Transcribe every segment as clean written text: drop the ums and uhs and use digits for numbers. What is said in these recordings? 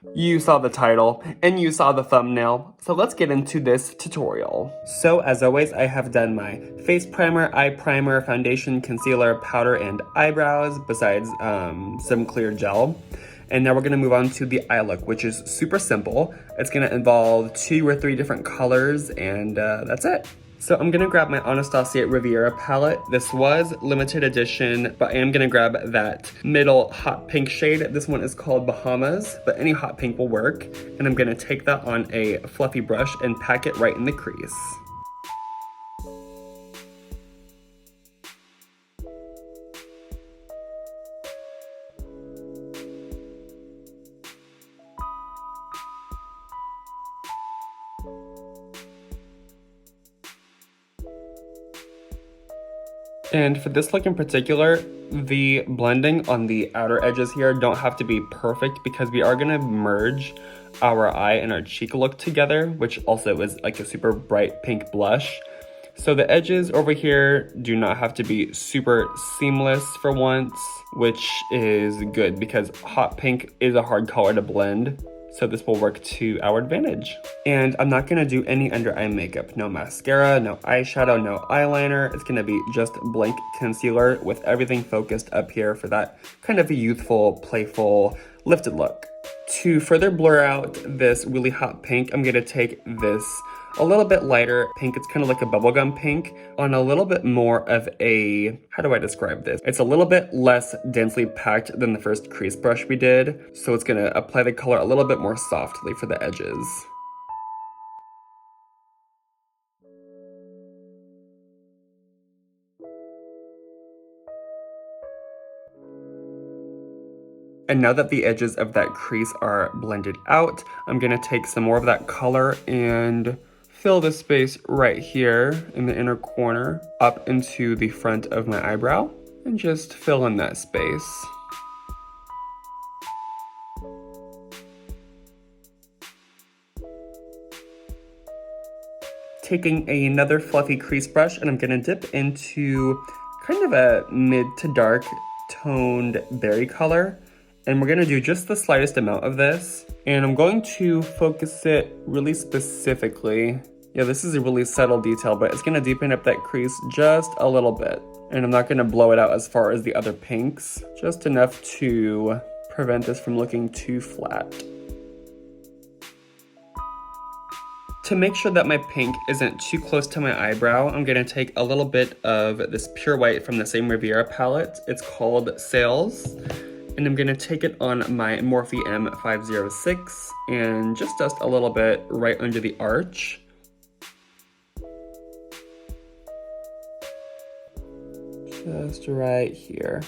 You saw the title, and you saw the thumbnail, so let's get into this tutorial. So as always, I have done my face primer, eye primer, foundation, concealer, powder, and eyebrows, besides some clear gel. And now we're gonna move on to the eye look, which is super simple. It's gonna involve 2 or 3 different colors, and that's it. So I'm gonna grab my Anastasia Riviera palette. This was limited edition, but I am gonna grab that middle hot pink shade. This one is called Bahamas, but any hot pink will work. And I'm gonna take that on a fluffy brush and pack it right in the crease. And for this look in particular, the blending on the outer edges here don't have to be perfect because we are gonna merge our eye and our cheek look together, which also is like a super bright pink blush. So the edges over here do not have to be super seamless for once, which is good because hot pink is a hard color to blend. So this will work to our advantage. And I'm not gonna do any under eye makeup. No mascara, no eyeshadow, no eyeliner. It's gonna be just blank concealer with everything focused up here for that kind of a youthful, playful, lifted look. To further blur out this really hot pink, I'm gonna take this a little bit lighter pink. It's kind of like a bubblegum pink on a little bit more of a, how do I describe this? It's a little bit less densely packed than the first crease brush we did. So it's gonna apply the color a little bit more softly for the edges. And now that the edges of that crease are blended out, I'm gonna take some more of that color and fill the space right here in the inner corner up into the front of my eyebrow and just fill in that space. Taking another fluffy crease brush, and I'm gonna dip into kind of a mid to dark toned berry color. And we're gonna do just the slightest amount of this. And I'm going to focus it really specifically. Yeah, this is a really subtle detail, but it's gonna deepen up that crease just a little bit. And I'm not gonna blow it out as far as the other pinks, just enough to prevent this from looking too flat. To make sure that my pink isn't too close to my eyebrow, I'm gonna take a little bit of this pure white from the same Riviera palette. It's called Sails. And I'm gonna take it on my Morphe M506 and just dust a little bit right under the arch. Just right here.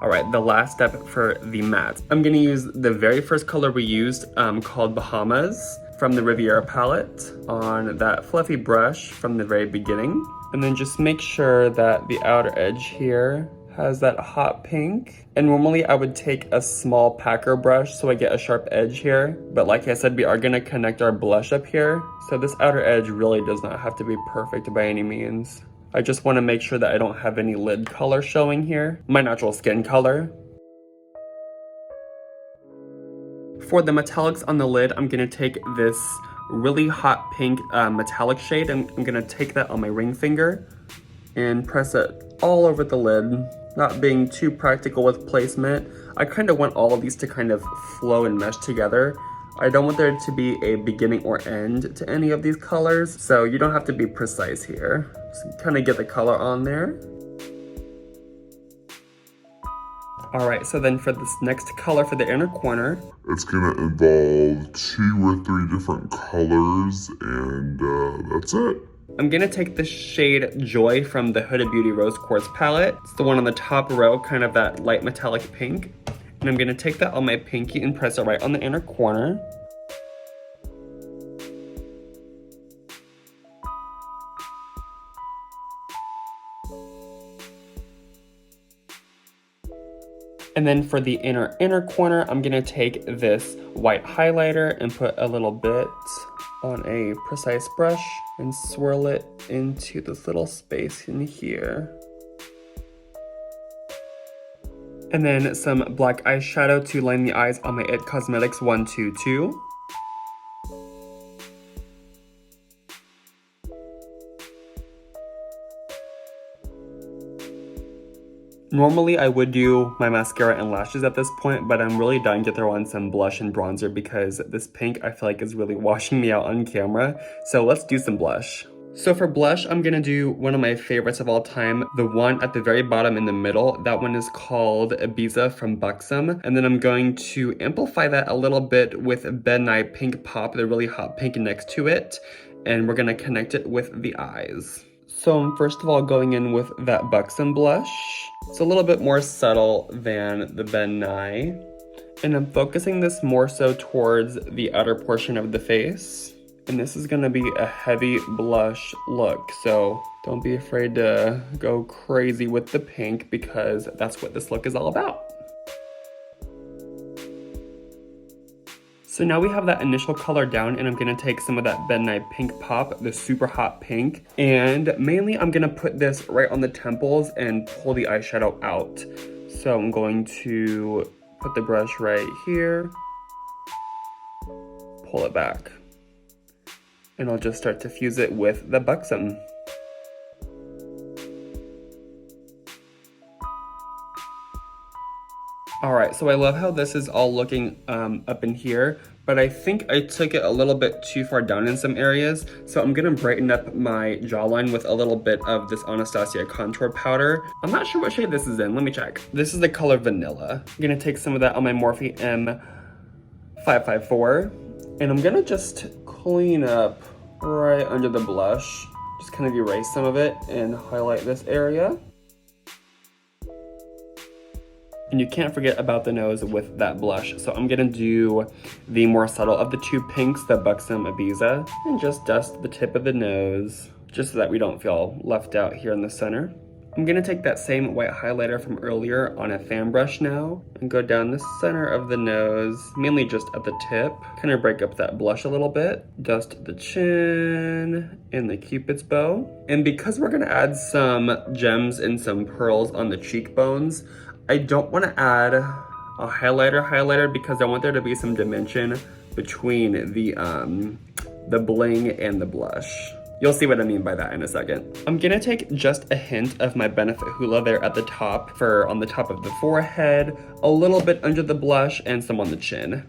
All right, the last step for the matte. I'm gonna use the very first color we used called Bahamas from the Riviera palette on that fluffy brush from the very beginning. And then just make sure that the outer edge here has that hot pink. And normally I would take a small packer brush so I get a sharp edge here. But like I said, we are gonna connect our blush up here. So this outer edge really does not have to be perfect by any means. I just wanna make sure that I don't have any lid color showing here. My natural skin color. For the metallics on the lid, I'm gonna take this really hot pink metallic shade, and I'm gonna take that on my ring finger and press it all over the lid. Not being too practical with placement. I kind of want all of these to kind of flow and mesh together. I don't want there to be a beginning or end to any of these colors, so you don't have to be precise here. Just kind of get the color on there. All right, so then for this next color for the inner corner, it's gonna involve 2 or 3 different colors, and that's it. I'm gonna take the shade Joy from the Huda Beauty Rose Quartz palette. It's the one on the top row, kind of that light metallic pink. And I'm gonna take that on my pinky and press it right on the inner corner. And then for the inner corner, I'm gonna take this white highlighter and put a little bit on a precise brush and swirl it into this little space in here. And then some black eyeshadow to line the eyes on my It Cosmetics 122. Normally I would do my mascara and lashes at this point, but I'm really dying to throw on some blush and bronzer because this pink I feel like is really washing me out on camera. So let's do some blush. So for blush, I'm gonna do one of my favorites of all time, the one at the very bottom in the middle. That one is called Ibiza from Buxom. And then I'm going to amplify that a little bit with Ben Nye Pink Pop, the really hot pink next to it. And we're gonna connect it with the eyes. So I'm first of all going in with that Buxom blush. It's a little bit more subtle than the Ben Nye. And I'm focusing this more so towards the outer portion of the face. And this is gonna be a heavy blush look, so don't be afraid to go crazy with the pink because that's what this look is all about. So now we have that initial color down, and I'm gonna take some of that Ben Nye Pink Pop, the super hot pink, and mainly I'm gonna put this right on the temples and pull the eyeshadow out. So I'm going to put the brush right here, pull it back. And I'll just start to fuse it with the Buxom. All right, so I love how this is all looking up in here, but I think I took it a little bit too far down in some areas. So I'm gonna brighten up my jawline with a little bit of this Anastasia contour powder. I'm not sure what shade this is in, let me check. This is the color Vanilla. I'm gonna take some of that on my Morphe M554, and I'm gonna just clean up right under the blush. Just kind of erase some of it and highlight this area. And you can't forget about the nose with that blush. So I'm gonna do the more subtle of the two pinks, the Buxom Ibiza, and just dust the tip of the nose, just so that we don't feel left out here in the center. I'm gonna take that same white highlighter from earlier on a fan brush now and go down the center of the nose, mainly just at the tip. Kind of break up that blush a little bit. Dust the chin and the Cupid's bow. And because we're gonna add some gems and some pearls on the cheekbones, I don't wanna add a highlighter because I want there to be some dimension between the bling and the blush. You'll see what I mean by that in a second. I'm gonna take just a hint of my Benefit Hoola there at the top for on the top of the forehead, a little bit under the blush, and some on the chin.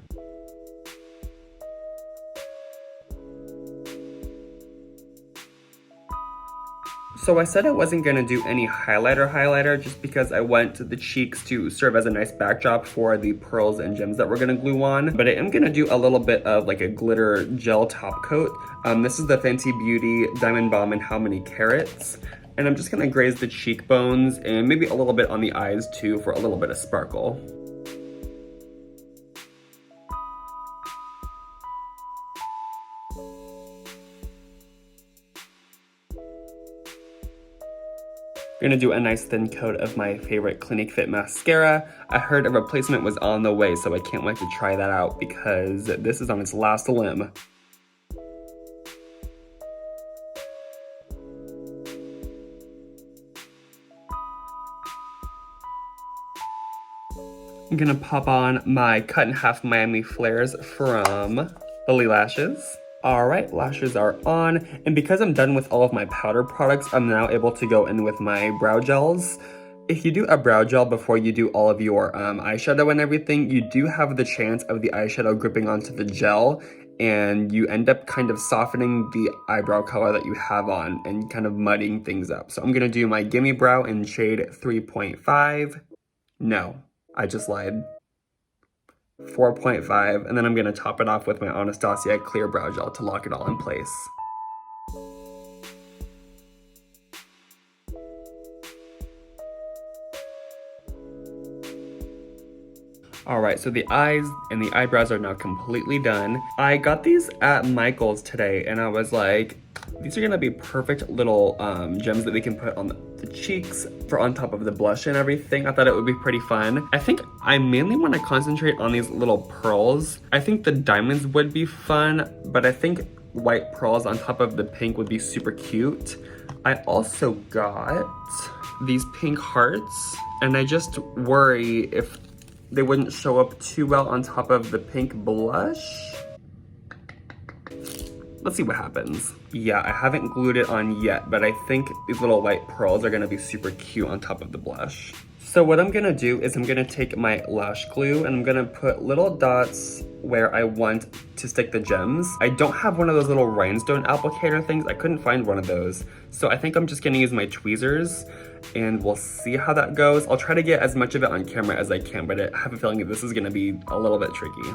So I said I wasn't gonna do any highlighter just because I want the cheeks to serve as a nice backdrop for the pearls and gems that we're gonna glue on. But I am gonna do a little bit of like a glitter gel top coat. This is the Fenty Beauty Diamond Bomb and How Many Carats. And I'm just gonna graze the cheekbones and maybe a little bit on the eyes too for a little bit of sparkle. I'm gonna do a nice thin coat of my favorite Clinique Fit mascara. I heard a replacement was on the way, so I can't wait to try that out because this is on its last limb. I'm gonna pop on my cut in half Miami Flares from Lily Lashes. All right, lashes are on, and because I'm done with all of my powder products, I'm now able to go in with my brow gels. If you do a brow gel before you do all of your eyeshadow and everything, you do have the chance of the eyeshadow gripping onto the gel, and you end up kind of softening the eyebrow color that you have on and kind of muddying things up. So I'm gonna do my Gimme Brow in shade 3.5. No, I just lied. 4.5, and then I'm gonna top it off with my Anastasia clear brow gel to lock it all in place. All right, so the eyes and the eyebrows are now completely done. I got these at Michael's today, and I was like, these are gonna be perfect little gems that we can put on the cheeks for on top of the blush and everything. I thought it would be pretty fun. I think I mainly wanna concentrate on these little pearls. I think the diamonds would be fun, but I think white pearls on top of the pink would be super cute. I also got these pink hearts, and I just worry if they wouldn't show up too well on top of the pink blush. Let's see what happens. Yeah, I haven't glued it on yet, but I think these little white pearls are gonna be super cute on top of the blush. So what I'm gonna do is I'm gonna take my lash glue and I'm gonna put little dots where I want to stick the gems. I don't have one of those little rhinestone applicator things. I couldn't find one of those. So I think I'm just gonna use my tweezers and we'll see how that goes. I'll try to get as much of it on camera as I can, but I have a feeling that this is gonna be a little bit tricky.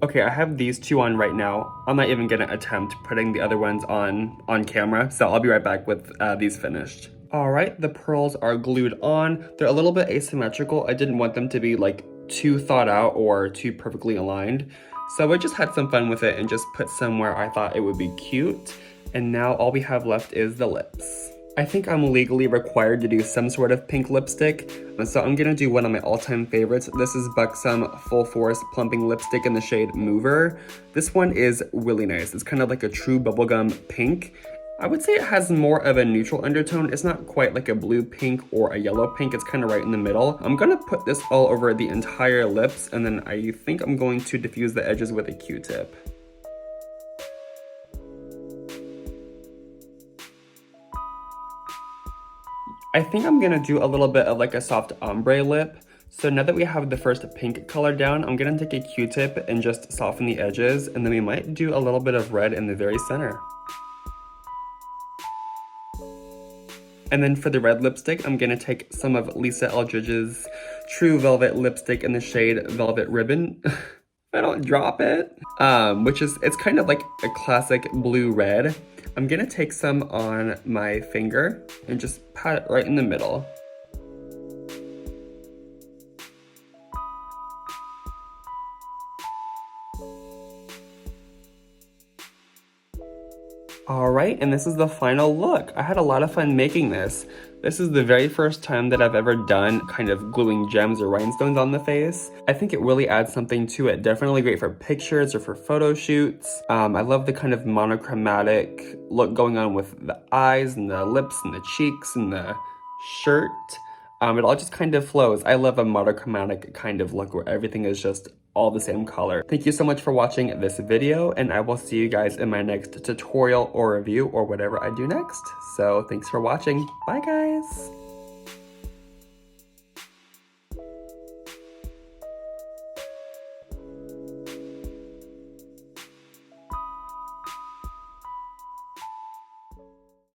Okay, I have these two on right now. I'm not even gonna attempt putting the other ones on camera, so I'll be right back with these finished. All right, the pearls are glued on. They're a little bit asymmetrical. I didn't want them to be like too thought out or too perfectly aligned. So I just had some fun with it and just put some where I thought it would be cute. And now all we have left is the lips. I think I'm legally required to do some sort of pink lipstick, so I'm gonna do one of my all-time favorites. This is Buxom Full Force Plumping Lipstick in the shade Mover. This one is really nice. It's kind of like a true bubblegum pink. I would say it has more of a neutral undertone. It's not quite like a blue pink or a yellow pink. It's kind of right in the middle. I'm gonna put this all over the entire lips, and then I think I'm going to diffuse the edges with a Q-tip. I think I'm gonna do a little bit of like a soft ombre lip. So now that we have the first pink color down, I'm gonna take a Q-tip and just soften the edges, and then we might do a little bit of red in the very center. And then for the red lipstick, I'm gonna take some of Lisa Eldridge's True Velvet lipstick in the shade Velvet Ribbon. I don't drop it. It's kind of like a classic blue red. I'm gonna take some on my finger and just pat it right in the middle. All right, and this is the final look. I had a lot of fun making this. This is the very first time that I've ever done kind of gluing gems or rhinestones on the face. I think it really adds something to it. Definitely great for pictures or for photo shoots. I love the kind of monochromatic look going on with the eyes and the lips and the cheeks and the shirt. It all just kind of flows. I love a monochromatic kind of look where everything is just all the same color. Thank you so much for watching this video, and I will see you guys in my next tutorial or review or whatever I do next. So thanks for watching. Bye guys.